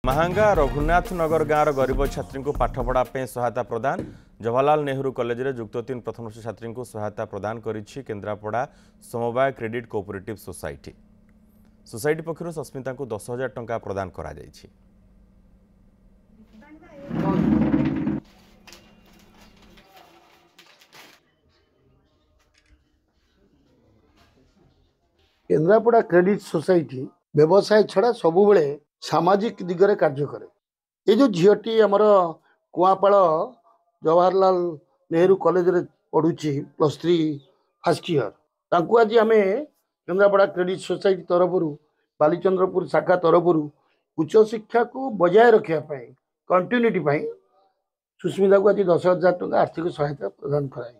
महांगा रघुनाथ नगर गाँव गरीब छात्री को पाठपढ़ा सहायता प्रदान। जवाहरलाल नेहरू कॉलेज रे युक्त 3 प्रथम वर्ष छात्री को सहायता प्रदान करिछि केन्द्रापड़ा समवाय क्रेडिट कोऑपरेटिव सोसाइटी। सोसाइटी पक्षर सस्मिता को 10,000 टंका प्रदान करा जायछि। केन्द्रापड़ा क्रेडिट सोसाइटी व्यवसाय छड़ा सबु बेले सामाजिक दिगरे कार्य करे। ये जो झीटी आमर कुआपाड़ जवाहरलाल नेहरू कॉलेज रे पढ़ुची +3 फर्स्ट ईयर तांकु आज आम केन्द्रापड़ा क्रेडिट सोसाइटी तरफ बालीचंद्रपुर शाखा तरफ उच्च शिक्षा को बजाय रखापी कंटिन्यूटी सुस्मिता को आज 10,000 टंका आर्थिक सहायता प्रदान कराई।